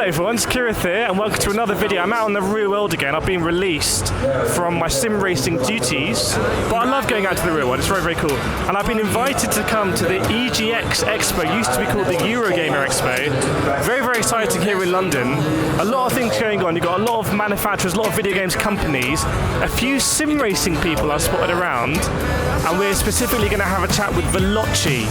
Hello everyone, it's Kirith here and welcome to another video. I'm out in the real world again. I've been released from my sim racing duties, but I love going out to the real world. It's very, very cool. And I've been invited to come to the EGX Expo, used to be called the Eurogamer Expo. Very, very exciting here in London. A lot of things going on. You've got a lot of manufacturers, a lot of video games companies, a few sim racing people I've spotted around, and we're specifically going to have a chat with Veloce.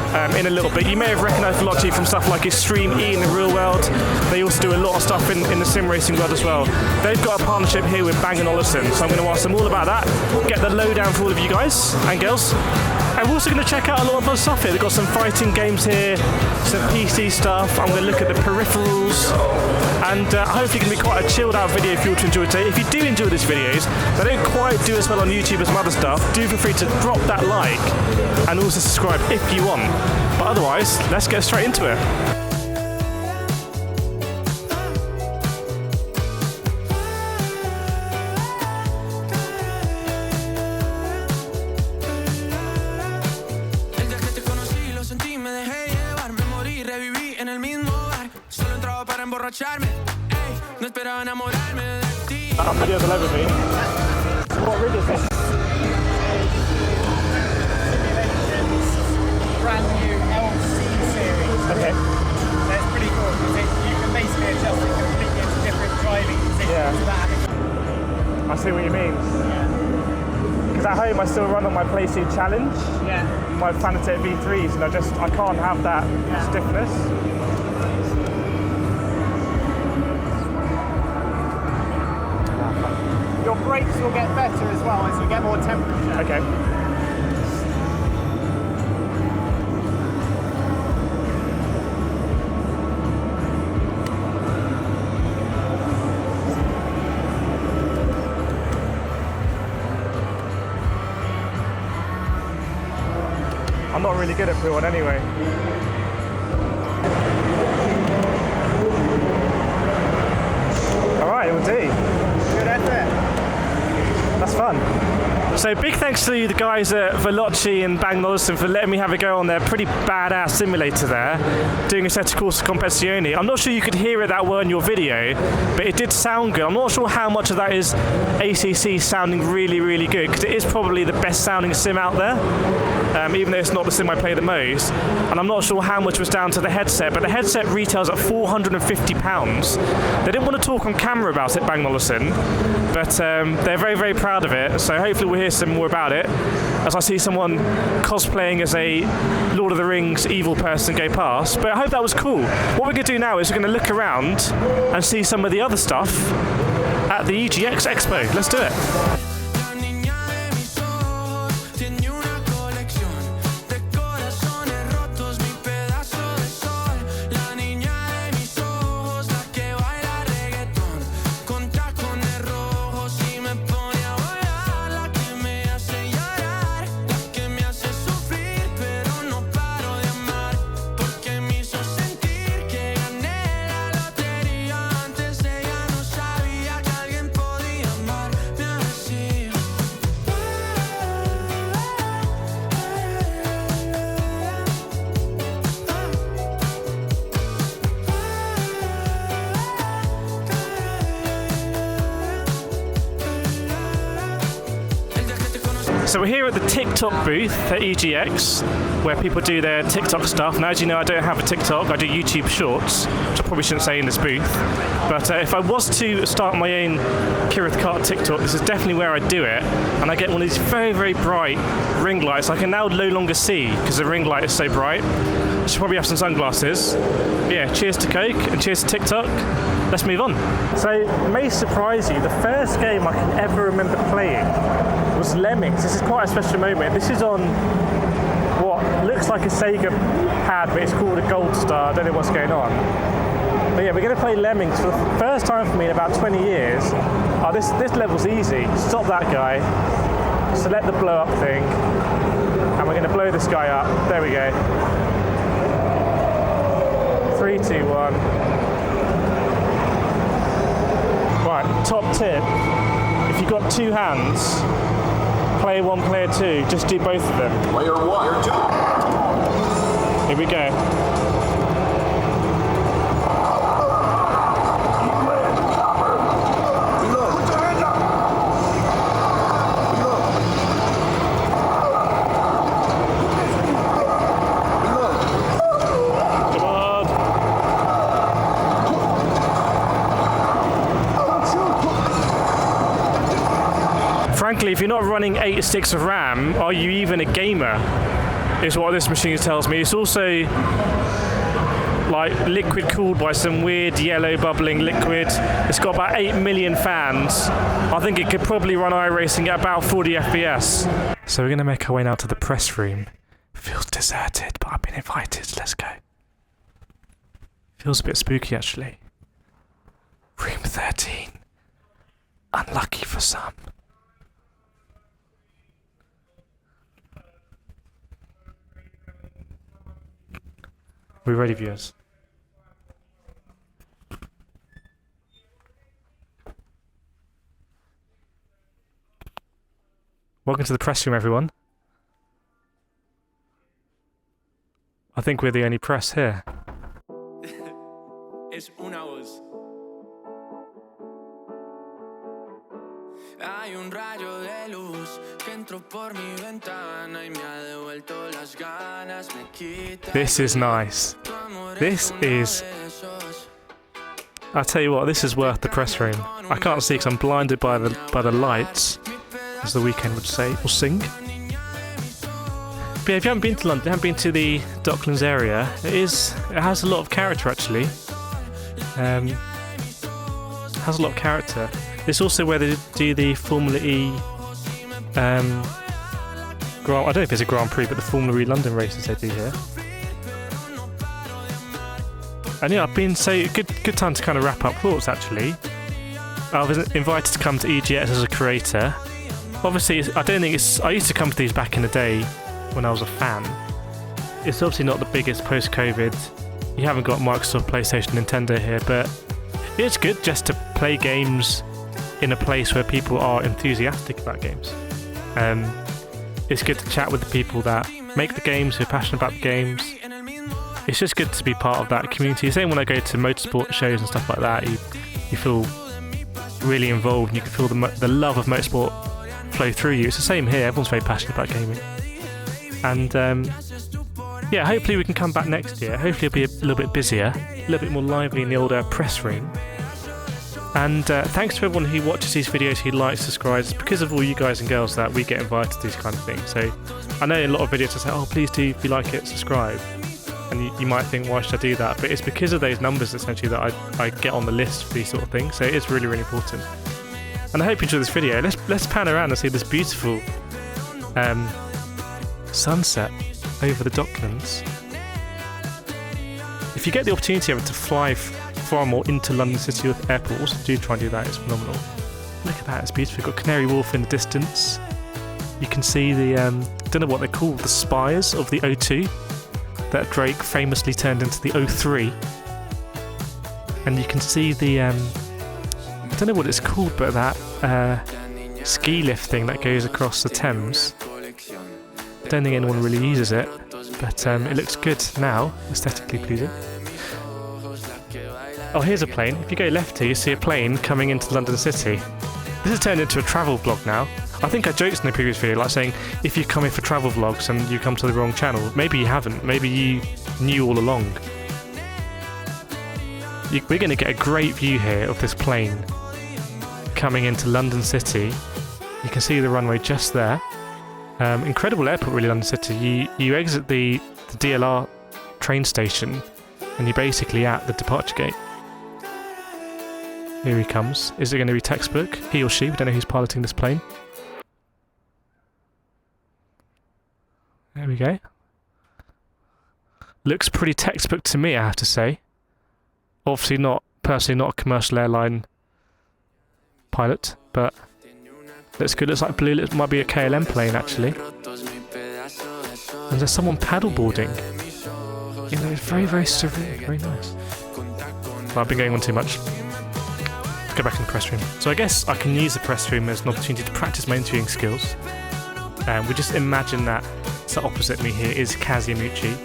In a little bit. You may have recognised Veloce from stuff like Extreme E in the real world. They also do a lot of stuff in the sim racing world as well. They've got a partnership here with Bang & Olufsen, so I'm going to ask them all about that, get the lowdown for all of you guys and girls. And we're also going to check out a lot of other stuff here. They've got some fighting games here, some PC stuff. I'm going to look at the peripherals, and hopefully it can be quite a chilled out video if you want to enjoy it today. If you do enjoy these videos, they don't quite do as well on YouTube as some other stuff, do feel free to drop that like and also subscribe if you want. But otherwise, let's get straight into it. Videos all over me. What rig is this? Brand new LC series. Okay. So it's pretty cool because you can basically adjust it completely into different driving positions. Yeah. I see what you mean. Because at home I still run on my Playseat Challenge. Yeah. My Fanatec V3s, and I can't have that stiffness. Your brakes will get better as well as you get more temperature. Okay. I'm not really good at P1 anyway. Alright, we'll do. Good effort. That's fun. So big thanks to the guys at Veloce and Bang & Olufsen for letting me have a go on their pretty badass simulator there, doing a set of Corsa Competizione. I'm not sure you could hear it that well in your video, but it did sound good. I'm not sure how much of that is ACC sounding really, really good, because it is probably the best sounding sim out there, even though it's not the sim I play the most. And I'm not sure how much was down to the headset, but the headset retails at £450. They didn't want to talk on camera about it, Bang & Olufsen, but they're very, very proud of it, so hopefully we'll hear some more about it as I see someone cosplaying as a Lord of the Rings evil person go past. But I hope that was cool. What we're going to do now is we're going to look around and see some of the other stuff at the EGX Expo. Let's do it. So we're here at the TikTok booth at EGX, where people do their TikTok stuff. Now, as you know, I don't have a TikTok, I do YouTube Shorts, which I probably shouldn't say in this booth. But if I was to start my own Kirith Kart TikTok, this is definitely where I do it. And I get one of these very, very bright ring lights I can now no longer see because the ring light is so bright. I should probably have some sunglasses. But yeah, cheers to Coke and cheers to TikTok. Let's move on. So, it may surprise you, the first game I can ever remember playing was Lemmings. This is quite a special moment. This is on what looks like a Sega pad, but it's called a Gold Star. I don't know what's going on. But yeah, we're going to play Lemmings for the first time for me in about 20 years. Oh, this level's easy. Stop that guy. Select the blow up thing. And we're going to blow this guy up. There we go. 3, 2, 1. Right, top tip. If you've got two hands, player one, player two, just do both of them. Player one, Here we go. Frankly, if you're not running 8 sticks of RAM, are you even a gamer? Is what this machine tells me. It's also like liquid cooled by some weird yellow bubbling liquid. It's got about 8 million fans. I think it could probably run iRacing at about 40 FPS. So we're gonna make our way now to the press room. Feels deserted, but I've been invited. Let's go. Feels a bit spooky actually. Room 13. Unlucky for some. Are we ready, viewers? Welcome to the press room, everyone. I think we're the only press here. Es una voz. Hay un rayo de luz que entró por mi ventana y me ha devuelto las ganas, me quita. This is nice. This is... I'll tell you what, this is worth the press room. I can't see because I'm blinded by the lights, as the weekend would say, or sing. But yeah, if you haven't been to London, haven't been to the Docklands area, it has a lot of character actually. Has a lot of character. It's also where they do the Formula E. I don't know if it's a Grand Prix, but the Formula E London races they do here. And yeah, I've been good time to kind of wrap up thoughts actually. I was invited to come to EGX as a creator. Obviously, I used to come to these back in the day when I was a fan. It's obviously not the biggest post-COVID. You haven't got Microsoft, PlayStation, Nintendo here, but it's good just to play games in a place where people are enthusiastic about games. It's good to chat with the people that make the games, who are passionate about the games. It's just good to be part of that community. Same when I go to motorsport shows and stuff like that, you feel really involved and you can feel the love of motorsport flow through you. It's the same here, everyone's very passionate about gaming. And yeah, hopefully we can come back next year. Hopefully it'll be a little bit busier, a little bit more lively in the older press room. And thanks to everyone who watches these videos, who likes, subscribes. It's because of all you guys and girls that we get invited to these kind of things. So I know a lot of videos say, oh, please do, if you like it, subscribe. And you might think, why should I do that? But it's because of those numbers, essentially, that I get on the list for these sort of things. So it is really, really important. And I hope you enjoy this video. Let's pan around and see this beautiful sunset over the Docklands. If you get the opportunity ever to fly from or into London City Airport, also do try and do that, it's phenomenal. Look at that, it's beautiful. You've got Canary Wharf in the distance. You can see the, don't know what they're called, the spires of the O2 that Drake famously turned into the O3. And you can see the, I don't know what it's called, but that ski lift thing that goes across the Thames. I don't think anyone really uses it, but it looks good now, aesthetically pleasing. Oh, here's a plane. If you go left here, you see a plane coming into London City. This has turned into a travel vlog now. I think I joked in the previous video, like saying, if you come in for travel vlogs and you come to the wrong channel, maybe you haven't. Maybe you knew all along. We're going to get a great view here of this plane coming into London City. You can see the runway just there. Incredible airport, really, London City. You exit the DLR train station and you're basically at the departure gate. Here he comes. Is it going to be textbook? He or she? We don't know who's piloting this plane. There we go. Looks pretty textbook to me, I have to say. Obviously personally not a commercial airline pilot, but looks good. Looks like blue. It might be a KLM plane, actually. And there's someone paddleboarding. You know, it's very, very surreal. Very nice. Well, I've been going on too much. Go back in the press room. So I guess I can use the press room as an opportunity to practice my interviewing skills. We just imagine that so opposite me here is Kazi Amuchi,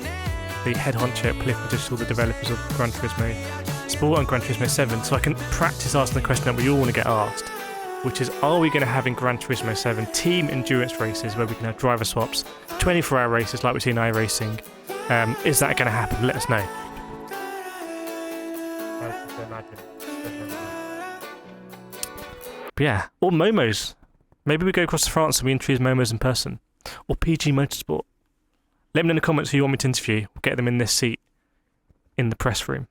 the head honcho at Polyphony Digital, the developers of Gran Turismo Sport and Gran Turismo 7. So I can practice asking the question that we all want to get asked, which is, are we going to have in Gran Turismo 7 team endurance races where we can have driver swaps, 24-hour races like we see in iRacing? Is that going to happen? Let us know. But yeah, or Momos. Maybe we go across to France and we interview Momos in person. Or PG Motorsport. Let me know in the comments who you want me to interview. We'll get them in this seat in the press room.